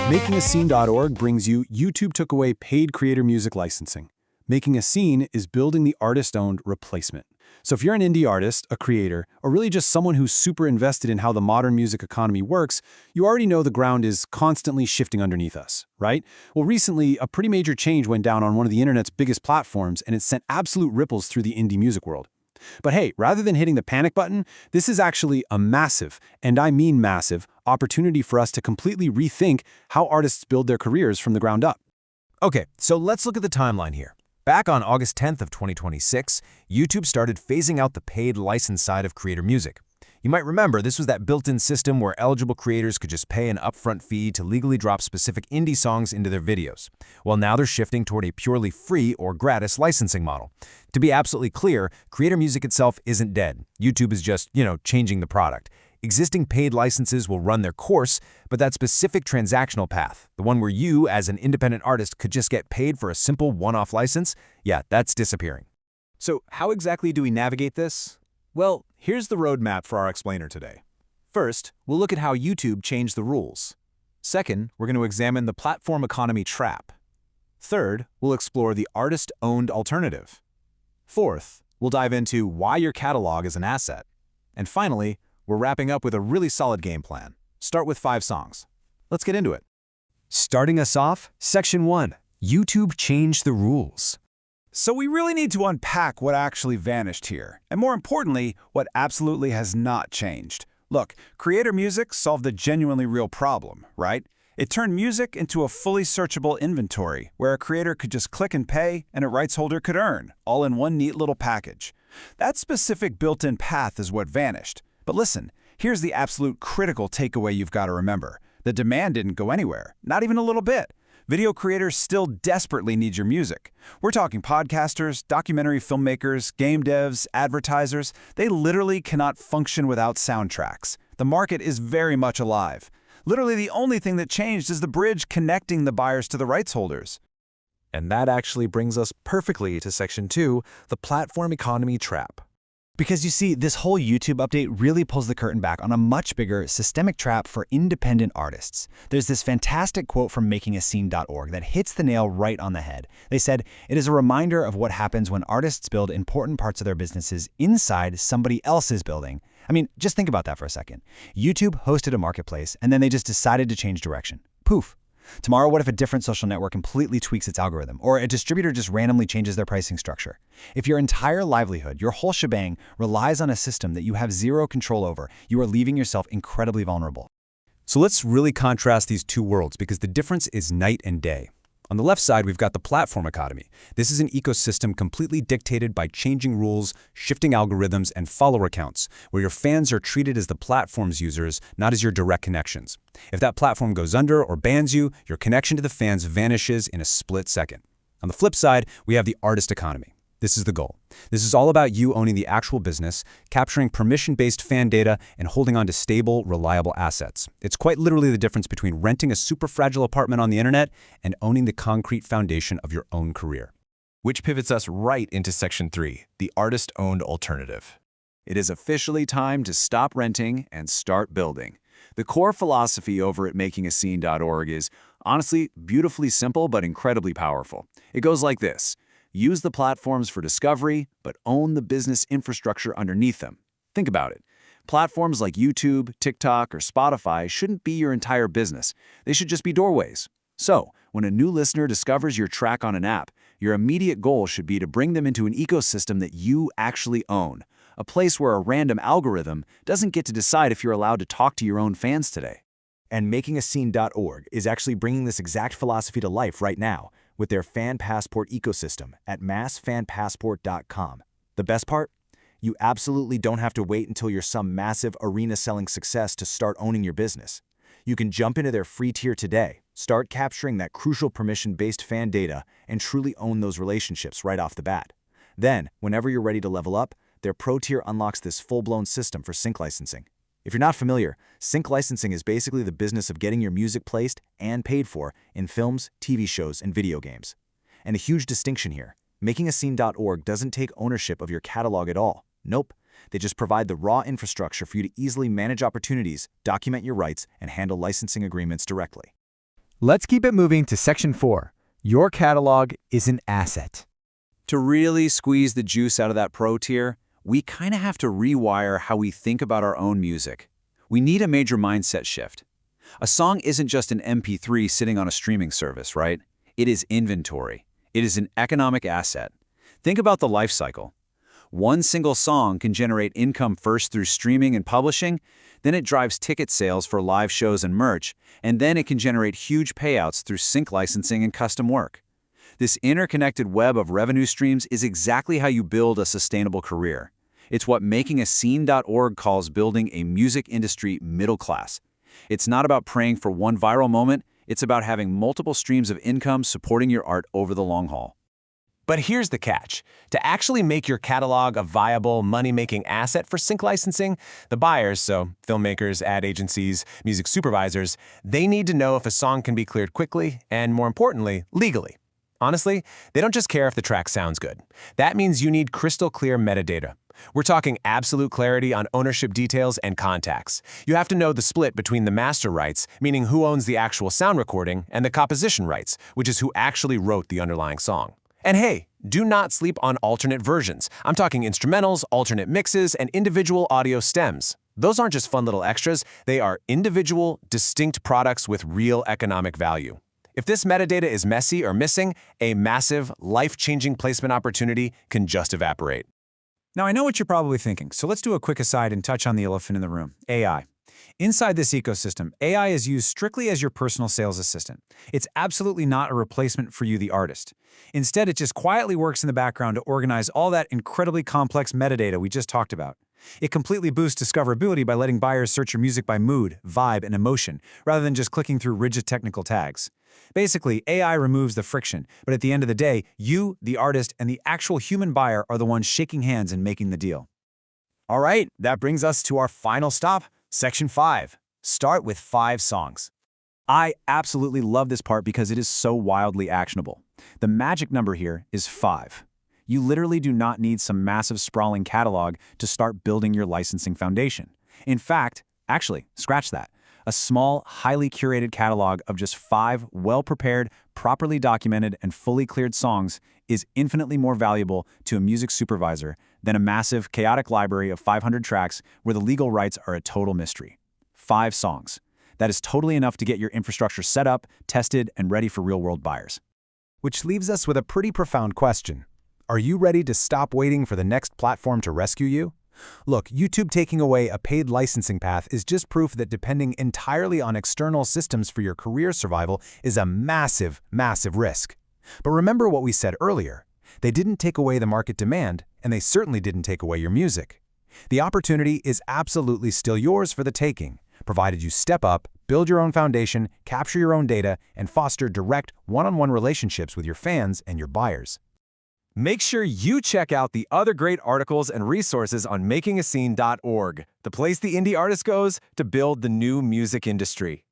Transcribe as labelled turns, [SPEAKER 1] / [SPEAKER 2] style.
[SPEAKER 1] MakingAScene.org brings you YouTube took away paid creator music licensing. Making a Scene is building the artist-owned replacement. So if you're an indie artist, a creator, or really just someone who's super invested in how the modern music economy works, you already know the ground is constantly shifting underneath us, right? Well, recently, a pretty major change went down on one of the internet's biggest platforms, and it sent absolute ripples through the indie music world. But hey, rather than hitting the panic button, this is actually a massive, and I mean massive, opportunity for us to completely rethink how artists build their careers from the ground up.
[SPEAKER 2] Okay, so let's look at the timeline here. Back on August 10th of 2026, YouTube started phasing out the paid license side of creator music. You might remember this was that built-in system where eligible creators could just pay an upfront fee to legally drop specific indie songs into their videos. Well, now they're shifting toward a purely free or gratis licensing model. To be absolutely clear, creator music itself isn't dead. YouTube is just, changing the product. Existing paid licenses will run their course, but that specific transactional path, the one where you, as an independent artist, could just get paid for a simple one-off license, that's disappearing.
[SPEAKER 3] So how exactly do we navigate this? Well, here's the roadmap for our explainer today. First, we'll look at how YouTube changed the rules. Second, we're going to examine the platform economy trap. Third, we'll explore the artist-owned alternative. Fourth, we'll dive into why your catalog is an asset. And finally, we're wrapping up with a really solid game plan. Start with 5 songs. Let's get into it.
[SPEAKER 2] Starting us off, Section 1. YouTube changed the rules.
[SPEAKER 4] So we really need to unpack what actually vanished here, and more importantly, what absolutely has not changed. Look, creator music solved a genuinely real problem, right? It turned music into a fully searchable inventory, where a creator could just click and pay, and a rights holder could earn, all in one neat little package. That specific built-in path is what vanished. But listen, here's the absolute critical takeaway you've got to remember. The demand didn't go anywhere, not even a little bit. Video creators still desperately need your music. We're talking podcasters, documentary filmmakers, game devs, advertisers. They literally cannot function without soundtracks. The market is very much alive. Literally, the only thing that changed is the bridge connecting the buyers to the rights holders.
[SPEAKER 3] And that actually brings us perfectly to Section 2, the platform economy trap.
[SPEAKER 5] Because you see, this whole YouTube update really pulls the curtain back on a much bigger systemic trap for independent artists. There's this fantastic quote from MakingAScene.org that hits the nail right on the head. They said, "It is a reminder of what happens when artists build important parts of their businesses inside somebody else's building." I mean, just think about that for a second. YouTube hosted a marketplace, and then they just decided to change direction. Poof. Tomorrow, what if a different social network completely tweaks its algorithm, or a distributor just randomly changes their pricing structure? If your entire livelihood, your whole shebang, relies on a system that you have zero control over, you are leaving yourself incredibly vulnerable.
[SPEAKER 2] So let's really contrast these two worlds because the difference is night and day. On the left side, we've got the platform economy. This is an ecosystem completely dictated by changing rules, shifting algorithms, and follower counts, where your fans are treated as the platform's users, not as your direct connections. If that platform goes under or bans you, your connection to the fans vanishes in a split second. On the flip side, we have the artist economy. This is the goal. This is all about you owning the actual business, capturing permission-based fan data, and holding on to stable, reliable assets. It's quite literally the difference between renting a super fragile apartment on the internet and owning the concrete foundation of your own career.
[SPEAKER 6] Which pivots us right into Section 3, the artist-owned alternative.
[SPEAKER 3] It is officially time to stop renting and start building. The core philosophy over at MakingAScene.org is, honestly, beautifully simple but incredibly powerful. It goes like this. Use the platforms for discovery, but own the business infrastructure underneath them. Think about it. Platforms like YouTube, TikTok, or Spotify shouldn't be your entire business. They should just be doorways. So, when a new listener discovers your track on an app, your immediate goal should be to bring them into an ecosystem that you actually own, a place where a random algorithm doesn't get to decide if you're allowed to talk to your own fans today.
[SPEAKER 2] And MakingAScene.org is actually bringing this exact philosophy to life right now with their Fan Passport ecosystem at massfanpassport.com. The best part? You absolutely don't have to wait until you're some massive arena-selling success to start owning your business. You can jump into their free tier today, start capturing that crucial permission-based fan data, and truly own those relationships right off the bat. Then, whenever you're ready to level up, their Pro tier unlocks this full-blown system for sync licensing. If you're not familiar, sync licensing is basically the business of getting your music placed and paid for in films, TV shows, and video games. And a huge distinction here, MakingAScene.org doesn't take ownership of your catalog at all. Nope. They just provide the raw infrastructure for you to easily manage opportunities, document your rights, and handle licensing agreements directly.
[SPEAKER 5] Let's keep it moving to Section 4. Your catalog is an asset.
[SPEAKER 3] To really squeeze the juice out of that pro tier, we kind of have to rewire how we think about our own music. We need a major mindset shift. A song isn't just an MP3 sitting on a streaming service, right? It is inventory. It is an economic asset. Think about the life cycle. One single song can generate income first through streaming and publishing, then it drives ticket sales for live shows and merch, and then it can generate huge payouts through sync licensing and custom work. This interconnected web of revenue streams is exactly how you build a sustainable career. It's what makingascene.org calls building a music industry middle class. It's not about praying for one viral moment, it's about having multiple streams of income supporting your art over the long haul.
[SPEAKER 6] But here's the catch. To actually make your catalog a viable, money-making asset for sync licensing, the buyers, so filmmakers, ad agencies, music supervisors, they need to know if a song can be cleared quickly and, more importantly, legally. Honestly, they don't just care if the track sounds good. That means you need crystal clear metadata. We're talking absolute clarity on ownership details and contacts. You have to know the split between the master rights, meaning who owns the actual sound recording, and the composition rights, which is who actually wrote the underlying song. And hey, do not sleep on alternate versions. I'm talking instrumentals, alternate mixes, and individual audio stems. Those aren't just fun little extras, they are individual, distinct products with real economic value. If this metadata is messy or missing, a massive, life-changing placement opportunity can just evaporate.
[SPEAKER 4] Now, I know what you're probably thinking, so let's do a quick aside and touch on the elephant in the room, AI. Inside this ecosystem, AI is used strictly as your personal sales assistant. It's absolutely not a replacement for you, the artist. Instead, it just quietly works in the background to organize all that incredibly complex metadata we just talked about. It completely boosts discoverability by letting buyers search your music by mood, vibe, and emotion, rather than just clicking through rigid technical tags. Basically, AI removes the friction, but at the end of the day, you, the artist, and the actual human buyer are the ones shaking hands and making the deal.
[SPEAKER 5] All right, that brings us to our final stop, Section 5. Start with 5 songs.
[SPEAKER 4] I absolutely love this part because it is so wildly actionable. The magic number here is 5. You literally do not need some massive sprawling catalog to start building your licensing foundation. In fact, actually, scratch that. A small, highly curated catalog of just 5 well-prepared, properly documented, and fully cleared songs is infinitely more valuable to a music supervisor than a massive, chaotic library of 500 tracks where the legal rights are a total mystery. 5 songs. That is totally enough to get your infrastructure set up, tested, and ready for real-world buyers.
[SPEAKER 1] Which leaves us with a pretty profound question. Are you ready to stop waiting for the next platform to rescue you? Look, YouTube taking away a paid licensing path is just proof that depending entirely on external systems for your career survival is a massive, massive risk. But remember what we said earlier. They didn't take away the market demand, and they certainly didn't take away your music. The opportunity is absolutely still yours for the taking, provided you step up, build your own foundation, capture your own data, and foster direct, one-on-one relationships with your fans and your buyers.
[SPEAKER 6] Make sure you check out the other great articles and resources on makingascene.org, the place the indie artist goes to build the new music industry.